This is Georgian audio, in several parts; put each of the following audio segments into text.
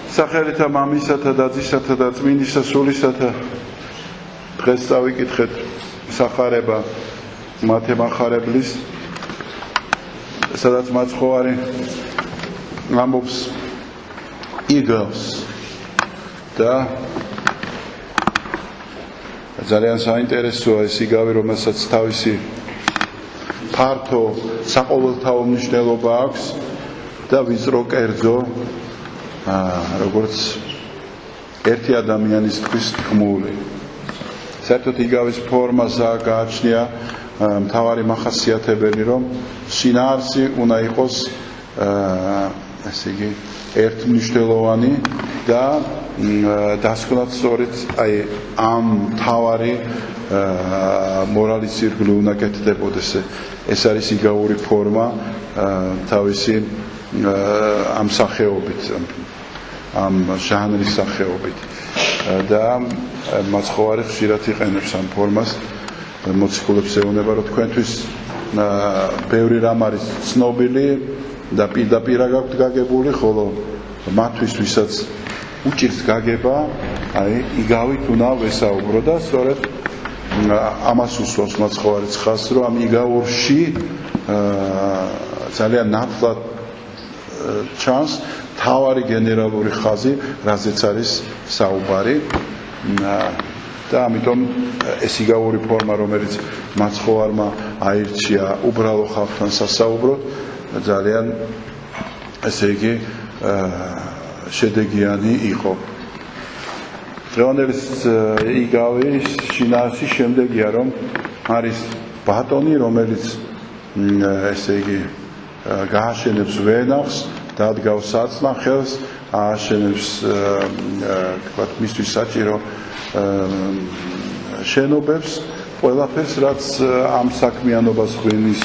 სახელითა მამისათა და ძისათა და წმინდისა სულისათა დღეს წავიკითხეთ სახარება მათე მახარებლის სადაც მაცხოვარი ამბობს იგავს და ძალიან საინტერესოა ეს იგავი, რომელსაც თავისი ფართო საყოველთაო მნიშვნელობა აქვს და ვიწრო კერძო როგორც ერთი ადამიანისთვის თქმული. საერთოდ იგავის ფორმას გააჩნია მთავარი მახასიათებელი, რომ შინაარსი უნდა იყოს ესე იგი ერთმნიშვნელოვანი და დასკვნად სწორედ აი ამ მთავარი მორალის ირგვლივ უნდა კეთდებოდეს. ეს არის იგავური ფორმა თავისი ამ სახეობით, ამ ჟანრის სახეობით და მაცხოვარი ხშირად იყენებს ამ ფორმას. მოციქულებს ეუბნება, რომ თქვენთვის ბევრი რამ არის ცნობილი და პირდაპირ გაქვთ გაგებული, ხოლო მათთვის, ვისაც უჭირს გაგება, აი იგავით უნდა ვესაუბრო და სწორედ ამას უსვამს მაცხოვარი ცხას, რომ ამ იგაურში ძალიან ნათლად ჩანს თავარი გენერალური ხაზი, რაზეც არის საუბარი და ამიტომ ეს იგავური ფორმა, რომელიც მაცხოვარმა აირჩია უბრალო ხალხთან სასაუბროდ, ძალიან ესე იგი შედეგიანი იყო. დღევანდელი იგავის შინაარსი შემდეგია, რომ არის ბატონი, რომელიც ესე იგი გააშენებს ვენახს, დადგავს საწნახელს, ააშენებს თქვათ მისთვის საჭირო შენობებს, ყველაფერს, რაც ამ საქმიანობას ღვინის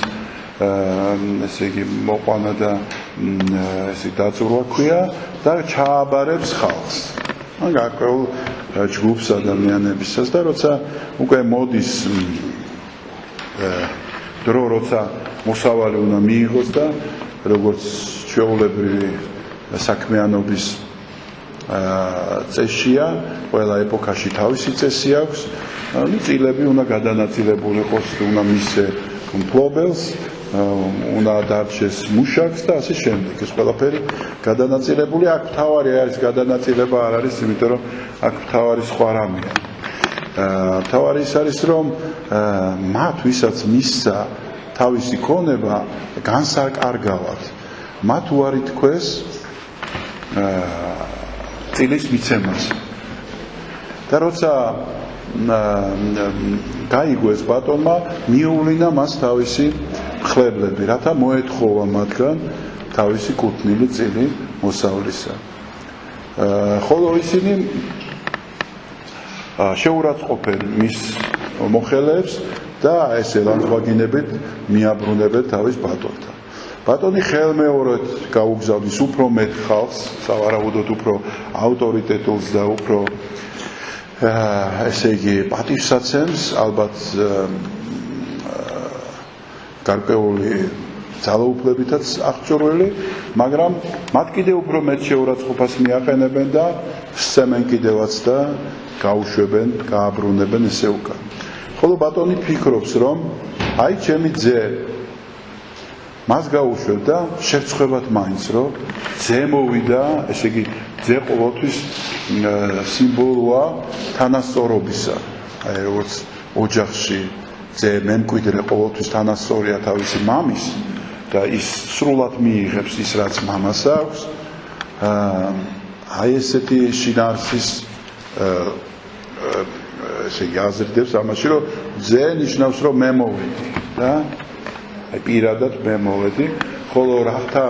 ესე იგი მოყვანა და ესე დაწურვა ქვია და ჩააბარებს ხალხს. გარკვეულ ჯგუფს ადამიანებისას და როცა უკვე მოდის დრო, როცა მოსავალი უნდა მიიღოს და როგორც ჩვეულებრივი საქმიანობის წესია, ყველა ეპოქაში თავისი წესი აქვს, წილები უნდა გადანაწილებული იყოს, უნდა მისცე მფლობელს, უნდა დარჩეს მუშაკს და ასე შემდეგ. ეს ყველაფერი გადანაწილებული, აქ მთავარი არის გადანაწილება არ არის, იმიტომ რომ აქ მთავარი სხვა რამეა. მთავარი ის არის, რომ მათ, ვისაც მისცა თავისი ქონება, განსაკარგავად მათ უარი თქვეს წილის მიცემას. და როცა გაიგოს ბატონმა, მიუვლინა მას თავისი მხლებლები, რათა მოეთხოვა მათგან თავისი კუთვნილი წილი მოსავლისა. ხოლო ისინი შეურაცხყოფენ მის მოხელეებს და ესე ლანძღვაგინებით მიაბრუნებენ თავის ბატონთან. ბატონი ხელმეორედ გაუგზავნის უფრო მეტ ხალხს, სავარაუდოდ უფრო ავტორიტეტულს და უფრო ესე იგი პატივსაცემს, ალბათ გარკვეული ძალაუფლებითაც აღჭურვილი, მაგრამ მათ კიდევ უფრო მეტ შეურაცხყოფას მიაყენებენ და სცემენ კიდევაც და გაუშვებენ, გააბრუნებენ ესე უკან. ხოლო ბატონი ფიქრობს, რომ აი ჩემი ძე მას გაუშვებ და შევწყვებათ მაინც, რომ ძე მოვიდა, ესე იგი ძე ყოველთვის სიმბოლოა თანასწორობისა. აი როგორც ოჯახში ძე მემკვიდრე ყოველთვის თანასწორია თავისი მამის და ის სრულად მიიღებს ის, რაც მამას აქვს. აი ესეთი შინაარსის ესე იგი აზრდებს ამაში, რომ ძე ნიშნავს, რომ მე მოვედი და აი პირადად მე მოვედი, ხოლო რათა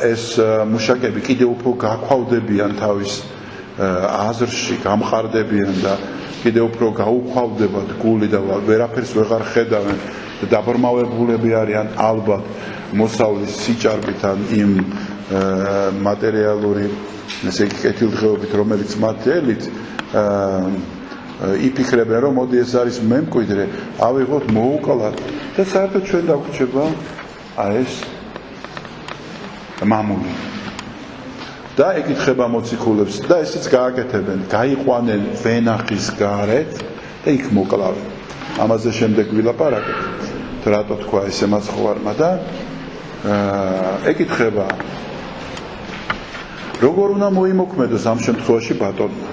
ეს მუშაკები კიდევ უფრო გაქვავდებიან თავის აზრში, გამყარდებიან და კიდევ უფრო გაუქვავდებათ გული და ვერაფერს ვეღარ ხედავენ და დაბრმავებულები არიან ალბათ მოსავლის სიჭარბით ან იმ მატერიალური ესე იგი კეთილდღეობით, რომელიც მათ ელით იფიქრებენ, რომ მოდი ეს არის მემკვიდრე, ავიღოთ მოუკლათ და საერთოდ ჩვენ დაგვჭირდება ეს მამული. და ეკითხება მოციქულებს და ესეც გააკეთებენ, გაიყვანენ ვენახის გარეთ და იქ მოკლავენ. ამაზე შემდეგ ვილაპარაკეთ, რატო თქვა ესე მაცხოვარმა და ეკითხება როგორ უნდა მოიმოქმედოს ამ შემთხვევაში ბატონმა.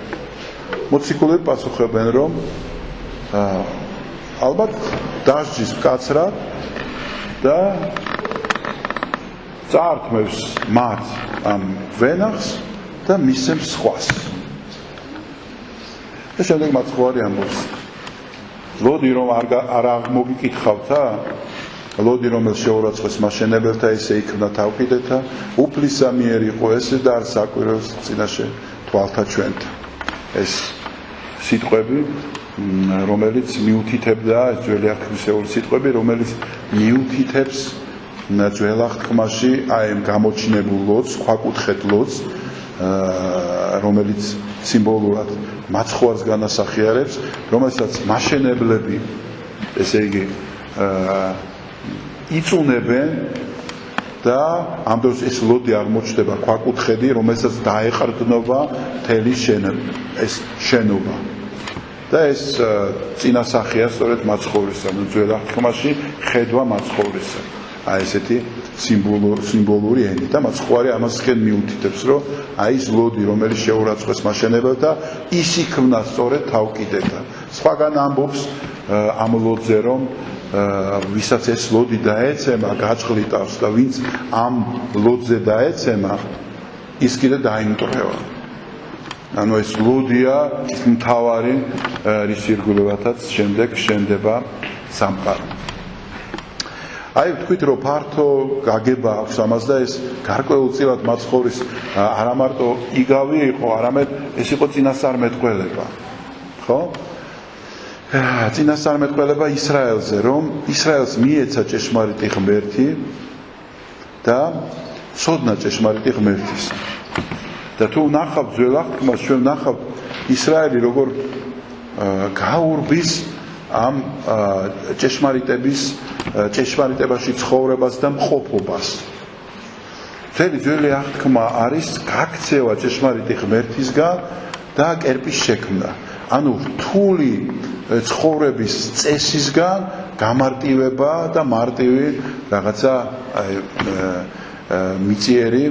მოციქულები პასუხებენ, რომ ალბათ დასჯის მკაცრად და წაართმევს მათ ამ ვენახს და მისცემს სხვას. და შემდეგ მაცხოვარი ამბობს, ლოდი რომ არ აღმოგიკითხავთა, ლოდი რომელ შეურაცხეს მაშენებელთა ესე იქნა თავკიდეთა, უფლისა მიერ იყო ესე და არ საკვირველს წინაშე თვალთა ჩვენთა. ეს სიტყვები, რომელიც მიუთითებდა, ძველი აღთქმისეული სიტყვები, რომელიც მიუთითებს ძველ აღთქმაში აი ამ გამოჩინებულ ლოდს, ქვაკუთხედ ლოდს, რომელიც სიმბოლურად მაცხოვარს განასახიერებს, რომელსაც მაშენებლები, ესე იგი, იწუნებენ და ამ დროს ეს ლოდი აღმოჩნდება ქვაკუთხედი, რომელსაც დაეყრდნობა მთელი ეს შენობა. და ეს წინასახია სწორედ მაცხოვრისა, ძველ აღთქმაში ხედვა მაცხოვრისა. აი ესეთი სიმბოლური ენით და მაცხოვარი ამასკენ მიუთითებს, რომ აი ეს ლოდი, რომელიც შეურაცხეს მაშენებელთა, ის იქმნა სწორედ თავკიდეთა. სხვაგან ამბობს ამ ლოდზე, რომ ვისაც ეს ლოდი დაეცემა, გაჭყლიტავს და ვინც ამ ლოდზე დაეცემა, ის კიდე დაიმტვრევა. ანუ ეს ლოდია ის მთავარი, რის ირგვლივათაც შემდეგ შენდება სამყარო. აი ვთქვით, რომ ფართო გაგება აქვს ამას და ეს გარკვეულწილად მაცხოვრის არა მარტო იგავი იყო, არამედ ეს იყო წინასწარმეტყველება. ხო? წინასწარმეტყველება ისრაელზე, რომ ისრაელს მიეცა ჭეშმარიტი ღმერთი და ცოდნა ჭეშმარიტი ღმერთის. და თუ ნახავთ ძველ აღთქმას, ჩვენ ნახავთ ისრაელი როგორ გაურბის ამ ჭეშმარიტებაში ცხოვრებას და მყოფობას. მთელი ძველი აღთქმა არის გაქცევა ჭეშმარიტი ღმერთისგან და კერპის შექმნა. ანუ რთული ცხოვრების წესისგან გამარტივება და მარტივი რაღაცა მიწიერი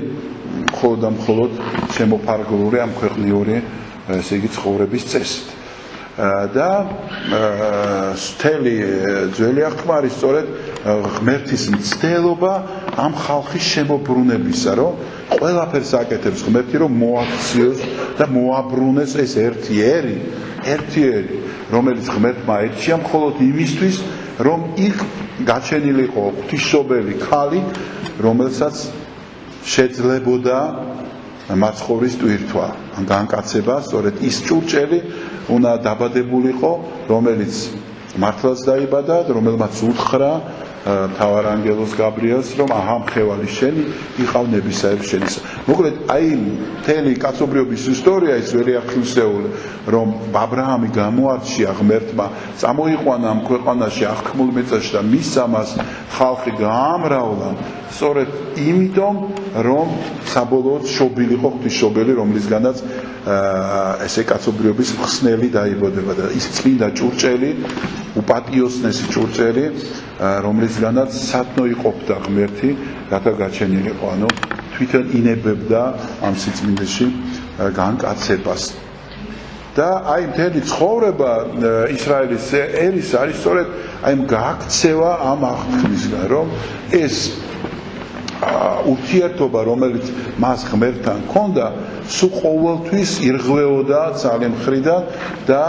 მხოლოდ და მხოლოდ შემოფარგლული ამ ქვეყნიური, ესე იგი, ცხოვრების წესით. და მთელი ძველი აღთქმა არის სწორედ ღმერთის მცდელობა ამ ხალხის შემოbrunებისა, რომ ყველაფერს აკეთებს ღმერთი, რომ მოაქციოს და მოაბრუნეს ეს ერთიერი, რომელიც ღმერთმა ეთშია მხოლოდ იმისთვის, რომ იქ გაჩენილიყო ღვთისმშობელი ქალი, რომელსაც შეძლებოდა მაცხოვრის ტვირთვა, ან განკაცება, სწორედ ის ჭურჭელი უნდა დაბადებულიყო, რომელიც მართლაც დაიბადა, რომელმაც უთხრა მთავარ ანგელოზ გაბრიელს, რომ აჰა მხევალი შენი იყავ ნებისაებ შენისა. მოკლედ, აი მთელი კაცობრიობის ისტორია ის ძველი აღთქმისეული, რომ აბრაამი გამოარჩია ღმერთმა, წამოიყვანა ამ ქვეყანაში აღთქმულ მიწაში და მისცა მას ხალხი გაამრავლა, სწორედ იმიტომ, რომ საბოლოოდ შობილიყო ღვთისმშობელი, რომლისგანაც ესე კაცობრიობის მხსნელი დაიბოდება და ის წმინდა ჭურჭელი, უპატიოსნესი ჭურჭელი, რომლისგანაც სათნო იყოფდა ღმერთი, რათა გაჩენილიყო, ანუ თვითონ ინებებდა ამ სიწმინდეში განკაცებას. და აი მთელი ცხოვრება ისრაელის ერის არის სწორედ აი გააქცევა ამ აღთქმისგან, რომ ეს ურთიერთობა, რომელიც მას ღმერთთან ჰქონდა, სულ ყოველთვის ირღვეოდა ძალიან მხრიდან და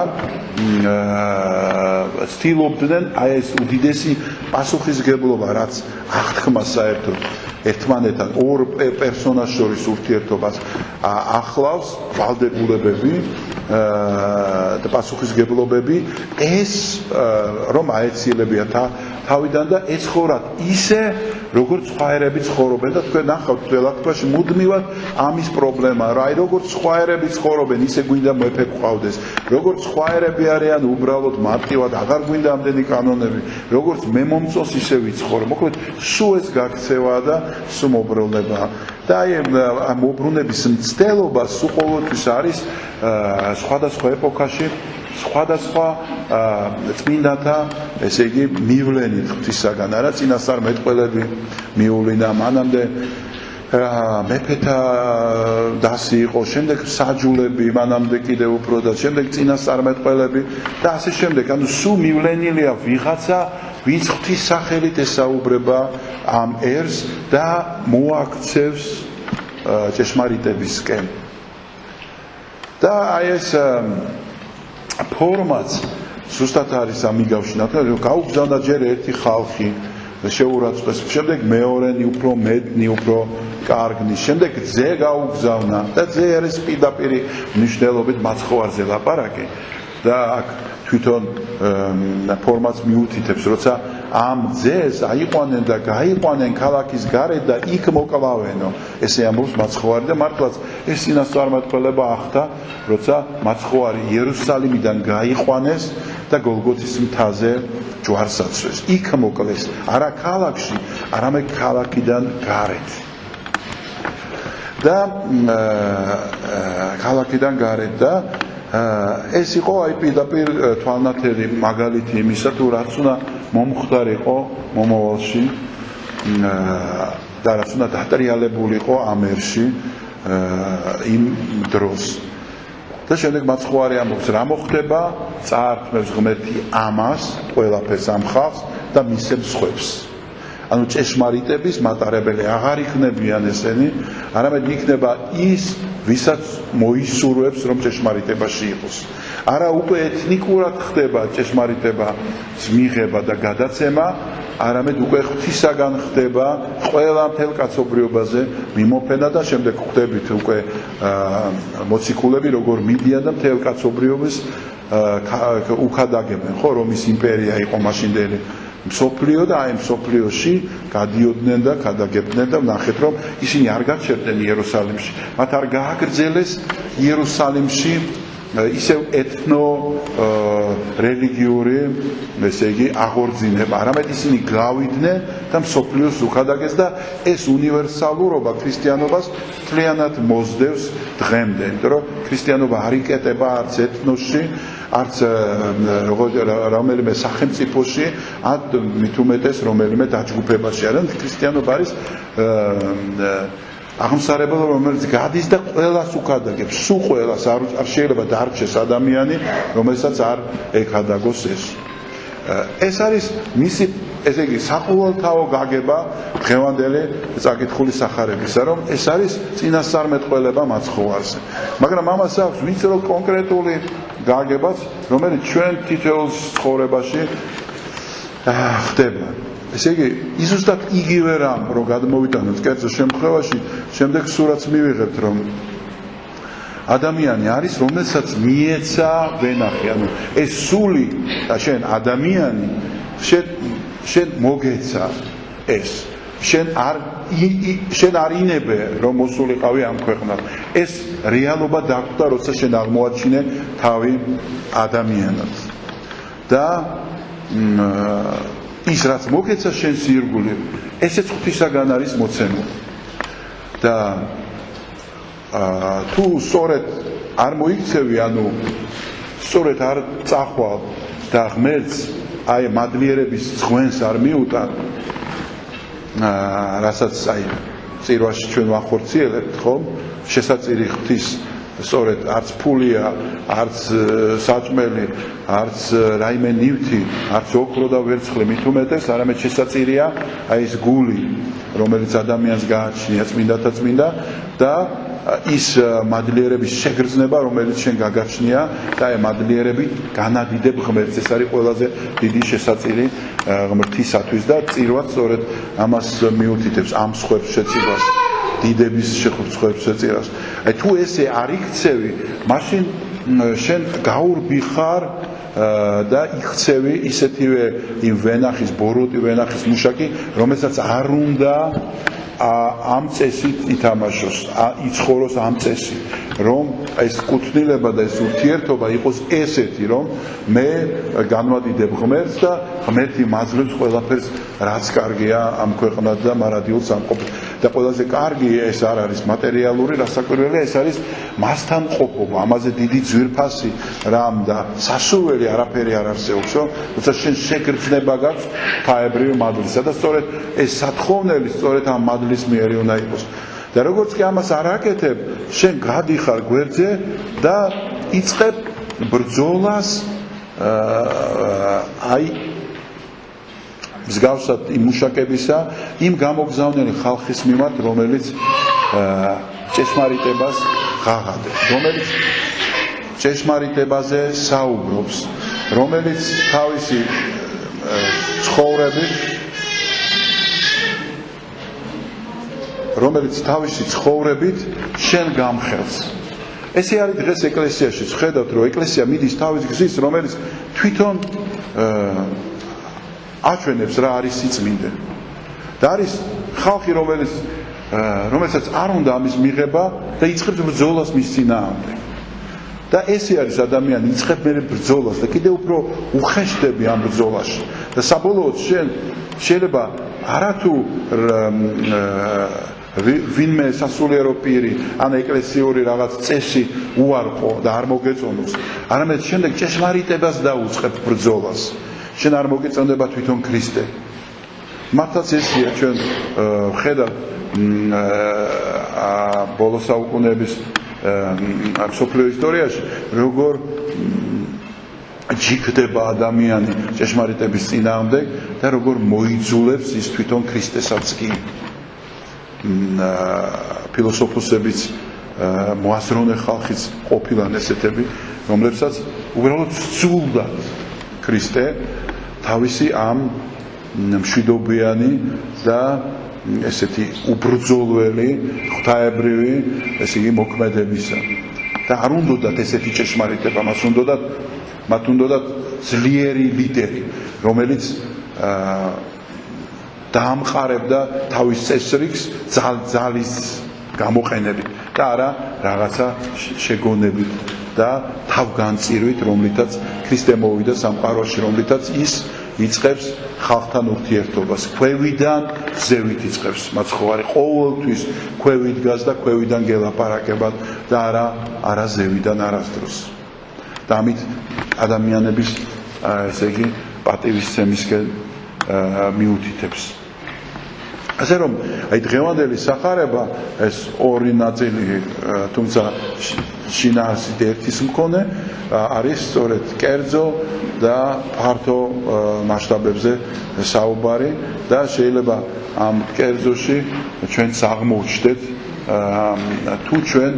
ცდილობდნენ აი ეს უდიდესი პასუხისგებლობა, რაც აღთქმა საერთოდ ერთმანეთთან ორ პერსონაჟს შორის ურთიერთობას ახლავს, ვალდებულებები და პასუხისგებლობები, ეს რომ აეცილებიათ თავიდან და ეცხოვრათ ისე, როგორც სხვა ერები ცხოვრობენ და თქვენ ნახავთ ველათქვაში მუდმივად ამის პრობლემაა, რა, როგორც სხვა ერები ცხოვრობენ, ისე გვინდა მეფე გყავდეს. როგორც სხვა ერები არიან უბრალოდ მარტივად, აღარ გვინდა ამდენი კანონები, როგორც მე მომწონს ისე ვიცხოვრო. მოკლედ, სულ ეს გაქცევაა და სულ მობრუნებაა. და აი ამ მობრუნების მცდელობა სულ ყოველთვის არის სხვადასხვა ეპოქაში სხვადასხვა წმინდათა, ესე იგი, მივლენით ღვთისაგან, არა წინასწარმეტყველები მიუვლინა მანამდე მეფეთა დასი იყო, შემდეგ საჯულები, მანამდე კიდევ უფრო და შემდეგ წინასწარმეტყველები და ასე შემდეგ. ანუ სულ მივლენილია ვიღაცა, ვინც ღვთის სახელით ესაუბრება ამ ერს და მოაქცევს ჭეშმარიტებისკენ. და აი ეს ფორმაც ზუსტად არის ამიგავში ნათქვამი, რომ გაუგზავნა ჯერ ერთი ხალხი შეურაცხყვეს, შემდეგ მეორენი უფრო მეტნი, უფრო კარგნი, შემდეგ ძე გაუგზავნა და ძე არის პირდაპირ მნიშვნელობით მაცხოვარზე ლაპარაკი და აქ თვითონ ფორმაც მიუთითებს, როცა ამ ძეს აიყვანენ და გაიყვანენ ქალაქის გარეთ და იქ მოკლავენო. ესე ამბობს მაცხოვარი და მართლაც ეს წინასწარმეტყველება ახდა, როცა მაცხოვარი იერუსალიმიდან გაიყვანეს და გოლგოთის მთაზე ჯვარს აცვეს. იქ მოკლეს, არა ქალაქში, არამედ ქალაქიდან გარეთ. და ქალაქიდან გარეთ და ეს იყო აი პირდაპირ თვალნათელი მაგალითი იმისა, თუ რაც უნდა მომხდარიყო მომავალში და რაც უნდა დატრიალებულიყო ამ ერში იმ დროს. და შემდეგ მაცხოვარი ამბობს, რა მოხდება, წაართმევს ღმერთი ამას, ყველაფერს ამ ხალხს და მისცემს სხვებს. ანუ ჭეშმარიტების მატარებელი აღარ იქნებიან ესენი, არამედ იქნება ის, ვისაც მოისურვებს, რომ ჭეშმარიტებაში იყოს. არა უკვე ეთნიკურად ხდება ჭეშმარიტების მიღება და გადაცემა, არამედ უკვე ღვთისაგან ხდება ყველა მთელ კაცობრიობაზე მიმოფენა და შემდეგ ხვდებით უკვე მოციქულები როგორ მიდიან და მთელ კაცობრიობის უქადაგებენ, ხო, რომის იმპერია იყო მაშინდელი მსოფლიო და აი მსოფლიოში გადიოდნენ და გადაგებდნენ და ვნახეთ, რომ ისინი არ გაჩერდნენ იერუსალიმში. მათ არ გააგრძელეს იერუსალიმში ისევ ეთნო რელიგიური, ესე იგი, აღორძინება, არამედ ისინი გავიდნენ და მსოფლიოს უქადაგეს და ეს უნივერსალურობა ქრისტიანობას მთლიანად მოსდევს დღემდე, იმიტომ რომ ქრისტიანობა არ იკეტება არც ეთნოსში, არც რომელიმე სახელმწიფოში, ან მით უმეტეს რომელიმე დაჯგუფებაში, არამედ ქრისტიანობა არის აღმსარებელი, რომელიც გადის და ყველას უქადაგებს, სულ ყველას, არ შეიძლება დარჩეს ადამიანი, რომელსაც არ ეკადაგოს ეს. ეს არის მისი, ესე იგი, საყოველთაო გაგება დღევანდელი წაკითხული სახარებისა, რომ ეს არის წინასწარმეტყველება მაცხოვარზე. მაგრამ ამას აქვს ვინც რო კონკრეტული გაგებაც, რომელიც ჩვენ თითოეულ ცხოვრებაში ხდება. ესე იგი, ზუსტად იგივე რამ, რომ გადმოვიტანოთ კერძო შემთხვევაში, შემდეგ სურათს მივიღებთ, რომ ადამიანი არის, რომელსაც მიეცა ვენახი, ანუ ეს სული და შენ ადამიანი, შენ მოგეცა ეს, შენ არ ინებე, რომ მოსულიყავი ამ ქვეყნად. ეს რეალობა დაგვდა, როცა შენ აღმოაჩინე თავი ადამიანად. და ის რაც მოგეცა შენს ირგვლივ, ესეც ღვთისაგან არის მოცემული. და თუ სწორედ არ მოიქცევი, ანუ სწორედ არ წახვალ და ღმერთს აი მადლიერების ღვენს არ მიუტან, რასაც აი წირვაში ჩვენ ვახორციელებთ, ხომ? შესაწირი ღვთის სწორედ არც ფულია, არც საჭმელი, არც რაიმე ნივთი, არც ოქრო და ვერცხლი მით უმეტეს, არამედ შესაწირია აი ეს გული, რომელიც ადამიანს გააჩნია წმინდათა წმინდა და ის მადლიერების შეგრძნება, რომელიც შენ გაგაჩნია და აი მადლიერები განადიდებ ღმერთს. ეს არის ყველაზე დიდი შესაწირი ღმრთისათვის და წირვაც სწორედ ამას მიუთითებს, ამ სხვებს შეწირვას, დიდების შეხვედრებს შეწირავს. აი თუ ესე არ იქცევი, მაშინ შენ გაურბი ხარ და იქცევი ისეთივე იმ ვენახის ბოროტი ვენახის მუშაკი რომელსაც არ უნდა ამ წესით ითამაშოს იცხოვროს ამ წესით რომ ეს კუთვნილება და ეს ურთიერთობა იყოს ესეთი რომ მე განვადიდებ ღმერთს და ღმერთი მაძლევს ყველაფერს რაც კარგია ამ ქვეყნად და მარადიულ სამყოფლოდ და ყველაზე კარგი ეს არ არის მატერიალური რასაკვირველია ეს არის მასთან ყოფობა ამაზე დიდი ძვირფასი რამ და სასურველი არაფერი არ არსებობს რომ თუმცა შენ შეგრძნება გაქვს ფაებრივი მადლისა და სწორედ ეს სათხოვნელი სწორედ ამ მადლის მიერი უნდა იყოს და როგორც კი ამას არ აკეთებ შენ გადიხარ გვერდზე და იწყებ ბრძოლას აი მსგავსად იმ მუშაკებისა იმ გამოგზავნილი ხალხის მიმართ რომელიც ჭეშმარიტებას ღაღადებს რომელიც ჭეშმარიტებაზე საუბრობს რომელიც თავისი ცხოვრებით შენ გამხელს ესე არის დღეს ეკლესიაში ხედავთ რომ ეკლესია მიდის თავის გზის რომელიც თვითონ აჩვენებს რა არის სიწმინდე და არის ხალხი რომელსაც არ უნდა ამის მიღება და იწყებს ბრძოლას მის წინააღმდეგ და ესე არის ადამიანი იწყებს მე ბრძოლას და კიდევ უფრო უხეშდები ამ ბრძოლაში და საბოლოოდ შენ შეიძლება არათუ ვინმე სასულიერო პირი ან ეკლესიური რაღაც წესი უარყო და არ მოგეწონოს არამედ შემდეგ ჭეშმარიტებას დაუწყებ ბრძოლას შენ არ მოგეწონდება თვითონ ქრისტე მართლაც ესია ჩვენ ვხედავთ ბოლო საუკუნეების მსოფლიო ისტორიაში როგორ ჯიქდება ადამიანი ჭეშმარიტების წინააღმდეგ და როგორ მოიძულებს ის თვითონ ქრისტესაც კი ფილოსოფოსებიც მოაზროვნე ხალხიც ყოფილან ესეთები რომლებსაც უბრალოდ სძულდათ ქრისტე თავისი ამ მშვიდობიანი და ესეთი უბრძოლველი ღვთაებრივი ესე იგი მოქმედებისა და არ უნდათ ესეთი ჭეშმარიტება მათ უნდათ ძლიერი ლიდერი რომელიც დაამყარებდა თავის წესრიგს ძალის გამოყენებით და არა რაღაცა შეგონებით და თავგანწირვით რომლითაც ქრისტე მოვიდა სამყაროში რომლითაც ის იწყებს ხალხთან ურთიერთობას ქვევიდან ზევით იწყებს მათ ხო არის ყოველთვის ქვევით დგას და ქვევიდან გელაპარაკებად და არა ზევიდან არასდროს და ამით ადამიანების ესე იგი პატივისცემისკენ მიუთითებს ასე რომ აი დღევანდელი სახარება ეს ორი ნაწილი თუმცა შინაარსით ერთის მქონე არის სწორედ კერძო და ფართო მასშტაბებზე საუბარი და შეიძლება ამ კერძოში ჩვენც აღმოჩნდეთ თუ ჩვენ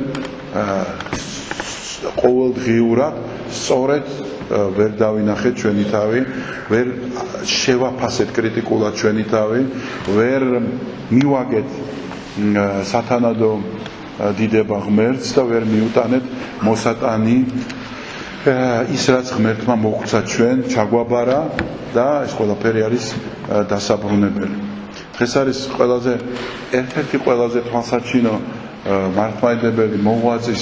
ყოველდღიურად სწორედ ვერ დავინახეთ ჩვენი თავი, ვერ შევაფასეთ კრიტიკულად ჩვენი თავი, ვერ მივაგეთ სათანადო დიდება ღმერთს და ვერ მიუტანეთ მოსატანი ის რაც ღმერთმა მოგვცა ჩვენ ჩაგვაბარა და ეს ყველაფერი არის დასაბრუნებელი. დღეს არის ერთ-ერთი ყველაზე თვალსაჩინო მართლმადიდებელი მოღვაწის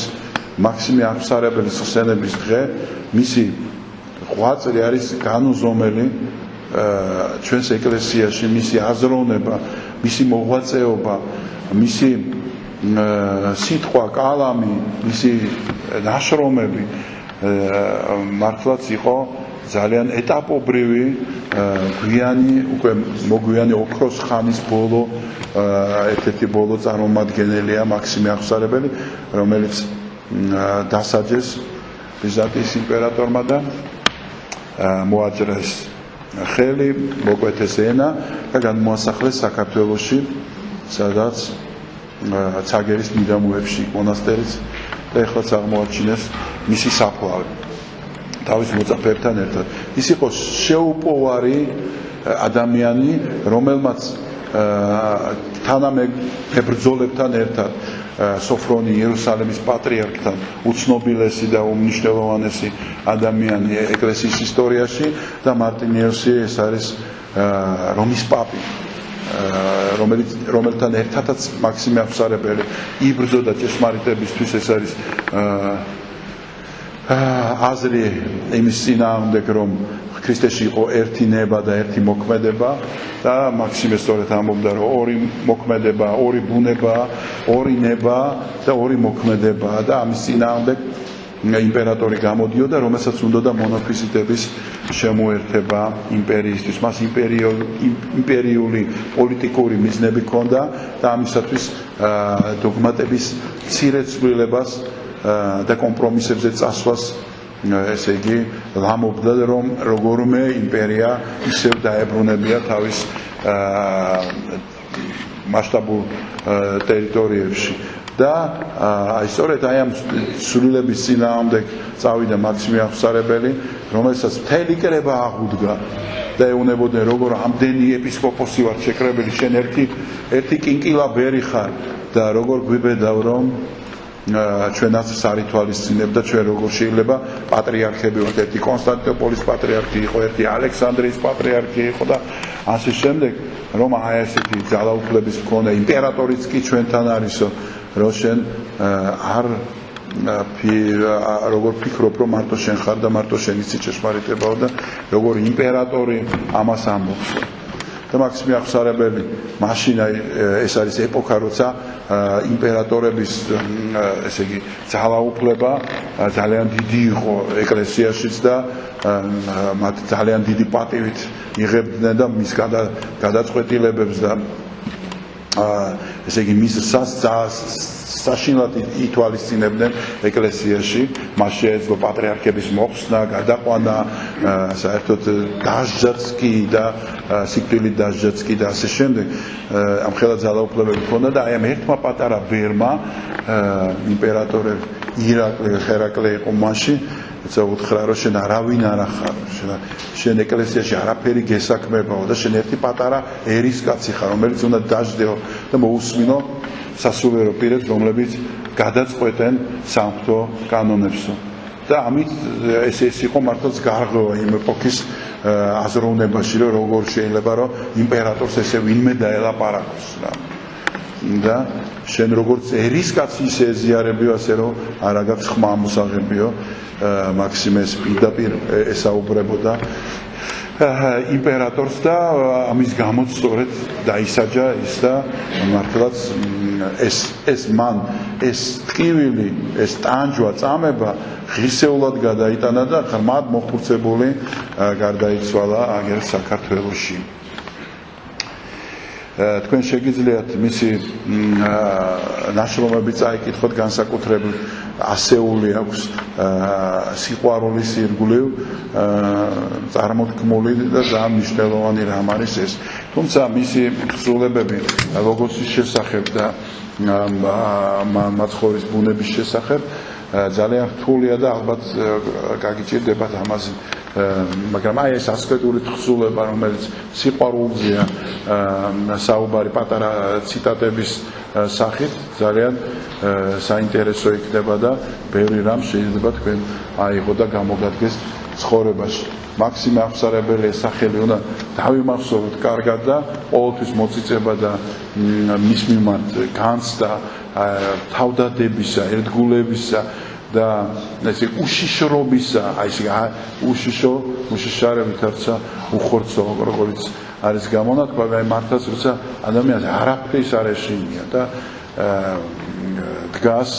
მაქსიმე აღსარებელის ხსენების დღე, მისი ღვაწლი არის განუზომელი ჩვენს ეკლესიაში, მისი აზროვნება, მისი მოღვაწეობა, მისი სიტყვა, კალამი, მისი ნაშრომები მართლაც იყო ძალიან ეტაპობრივი გვიანი, უკვე მოგვიანი ოქროს ხანის ბოლო ერთ-ერთი ბოლო წარმომადგენელია მაქსიმე აღსარებელი, რომელიც დასაჯეს ბიზანტიის იმპერატორმა და მოაჭრეს ხელი, მოკვეთეს ენა და განმოასახლეს საქართველოში, სადაც ცაგერის მიდამოებში მონასტერიც და ეხლაც აღმოაჩინეს მისი საფლავი თავის მოწაფეებთან ერთად. ის იყო შეუპოვარი ადამიანი, რომელმაც თანამებრძოლებთან ერთად სოფრონი იერუსალიმის პატრიარქთან უცნობილესი და უმნიშვნელოვანესი ადამიანი ეკლესიის ისტორიაში და მარტინიუსი ეს არის რომის პაპი რომელთან ერთადაც მაქსიმე აღსარებელი იბრძოდა ჭეშმარიტებისთვის ეს არის აზრი იმის წინააღმდეგ რომ ქრისტეში იყო ერთი ნება და ერთი მოქმედება და მაქსიმე სწორედ ამბობდა რომ ორი მოქმედება, ორი ბუნება, ორი ნება და ორი მოქმედება და ამის წინააღმდეგ იმპერატორი გამოდიოდა რომელსაც უნდოდა მონოფიზიტების შემოერთება იმპერიისთვის მას იმპერიული პოლიტიკური მიზნები ჰქონდა და ამისათვის დოგმატების მცირეცვლილებას და კომპრომისებზე წასვლას ესე იგი ლამობდა რომ როგორმე იმპერია ისევ დაებრუნებია თავის მასშტაბურ ტერიტორიებში და აი სწორედ აი ამ სრულების წინააღმდეგ წავიდა მაქსიმე აღსარებელი რომელსაც მთელი კრება აღუდგა და ეუბნებოდნენ როგორ ამდენი ეპისკოპოსი ვარ შეკრებილი შენ ერთი კინკილა ბერი ხარ და როგორ გვიბედავ რომ ჩვენაც სარითვალისწინებ და ჩვენ როგორ შეიძლება პატრიარქები ვართ ერთი კონსტანტინოპოლის პატრიარქი იყო ერთი ალექსანდრიის პატრიარქი იყო და ასე შემდეგ რომ აი ესეთი ძალაუფლების მქონე იმპერატორიც კი ჩვენთან არისო რომ შენ არ როგორ ფიქრობ რომ მარტო შენ ხარ და მარტო შენი ჭეშმარიტებაო და როგორ იმპერატორი ამას ამბობს და მაქსიმე აღსარებელი მაშინ ეს არის ეპოქა როცა იმპერატორების ესე იგი ძალაუფლება ძალიან დიდი იყო ეკლესიაშიც და მათ ძალიან დიდი პატივით იღებდნენ და მის გადაწყვეტილებებს და ესე იგი მის საშინლად ითვალისწინებდნენ ეკლესიაში მას შეეძლო პატრიარქების მოხსნა, გადაყვანა, საერთოდ დასჯაც კი და სიკვდილით დასჯაც კი და ასე შემდეგ ამ ხელა ძალაუფლებები ჰქონდა და აი ამ ერთმა პატარა ბერმა იმპერატორი ჰერაკლე იყო მაშინ ეცა უთხრა რომ შენ არავინ არ ახარ შენ ეკლესიაში არაფერი გესაქმებაო და შენ ერთი პატარა ერისკაცი ხარ რომელიც უნდა დაждდეო და მოусმინო სასულიერო პირებს რომლებიც გადაწყვეტენ სამღვთო კანონებსო და ამით ეს იყო მართლაც გარღვევა იმ ეპოქის აზროვნებაში რომ როგორ შეიძლება რომ იმპერატორს ესე ვინმე დაელაპარაკოს რა და შენ როგორც ერისკაცი ისე ეზიარებიო ასე რომ არა გაქვს ხმა მოსაღებიო მაქსიმეს პირდაპირ ესაუბრებოდა იმპერატორს და ამის გამოც სწორედ დაისაჯა ის და მართლაც ეს მან ეს ტკივილი ეს ტანჯვა წამება ღირსეულად გადაიტანა და ღრმად მოხუცებული გარდაიცვალა აგერ საქართველოში თქვენ შეგიძლიათ მისი ნაშრომები წაიკითხოთ განსაკუთრებით ასეული აქვს სიყვარულის ირგვლივ წარმოთქმული და ძალიან მნიშვნელოვანი რამ არის ეს თუმცა მისი თხზულებები ლოგოსის შესახებ და მაცხოვრის ბუნების შესახებ ძალიან რთულია და ალბათ გაგიჭირდებათ ამაზე მაგრამ აი ეს ასკეტური თხზულება რომელიც სიყვარულზეა საუბარი პატარა ციტატების სახით ძალიან საინტერესო იქნება და ბევრი რამ შეიძლება თქვენ აიღო და გამოგადგეს ცხოვრებაში მაქსიმე აღსარებელი სახელი უნდა დავიმახსოვროთ კარგად და ყოველთვის მოწიწება და მის მიმართ განცდა თავდადებისა ერთგულებისა და ესე უშიშრობისა აი ეს უშიშარებით არცა უხორცო როგორც არის გამონათქვა აი მართლაც როცა ადამიანს არაფრის არ ეშინია და დგას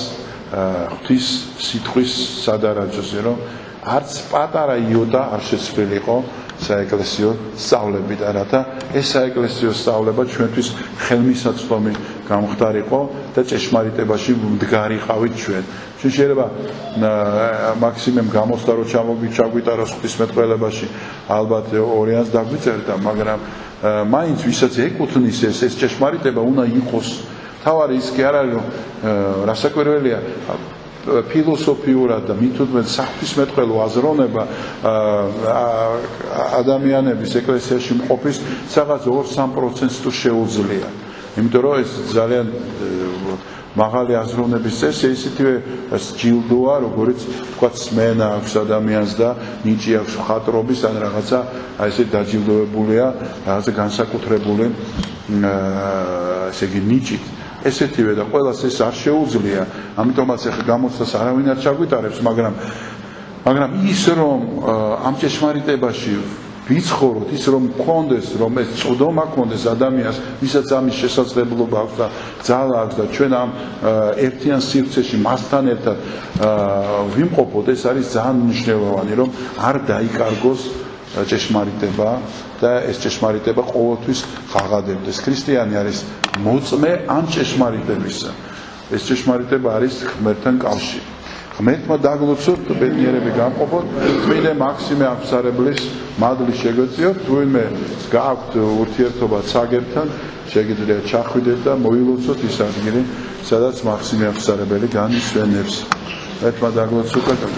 ღვთის სიტყვის სადარაჯოზე რომ არც პატარა იოდა არ შეცვლილიყო საეკლესიო სწავლები და რათა ეს საეკლესიო სწავლება ჩვენთვის ხელმისაწვდომი გამხდარიყო და ჭეშმარიტებაში მდგარიყავით ჩვენ შეიძლება მაქსიმემ გამოსდა რომ ჩაგვიტაროს ღვთისმეტყველებაში ალბათ ორიანს დაგვიწერდა მაგრამ მაინც ვისაც ეკუთვნის ეს ჭეშმარიტება უნდა იყოს თავარი ის კი არ არის რომ რასაკვირველია ფილოსოფიურად და მithumet საღვთისმეტყველო აზროვნება ადამიანების ეკლესიაში მყოფის რაღაც 2-3%-ს თუ შეუძლია. იმიტომ რომ ეს ძალიან მაღალი აზროვნების წესი ისეთივე ჯილდოა, როგორც თქვა სმენა აქვს ადამიანს და ნიჭი აქვს მხატვრობის ან რაღაცა ესე დაჯილდოებულია, რაღაცა განსაკუთრებული ესე იგი ნიჭით. ესეთივე და ყველას ეს არ შეუძლია, ამიტომაც ახლა გამოცდას არავინ არ ჩაგვიტარებს, მაგრამ ის რომ ამ ჭეშმარიტებაში ვიცხოვროთ, ის რომ მქონდეს, რომ ეს წვდომა მქონდეს ადამიანს, ვისაც ამის შესაძლებლობა აქვს და ძალა აქვს და ჩვენ ამ ერთიან სივრცეში მასთან ერთად ვიმყოფოთ, ეს არის ძალიან მნიშვნელოვანი, რომ არ დაიკარგოს ჭეშმარიტება და ეს ჭეშმარიტება ყოველთვის ღაღადებდეს. ქრისტიანი არის მოწმე ამ ჭეშმარიტებისა. ეს ჭეშმარიტება არის ღმერთთან კავშირი. ღმერთმა დაგლოცოთ, ბედნიერები გამყოფოთ, წმინდა მაქსიმე აღსარებლის მადლი შეგვეციოთ, თუ ვინმე გააქვთ ურთიერთობა ცაგებთან, შეგიძლიათ ჩახვიდეთ და მოილოცოთ ის ადგილი, სადაც მაქსიმე აღსარებელი განისვენებს. ღმერთმა დაგლოცოთ და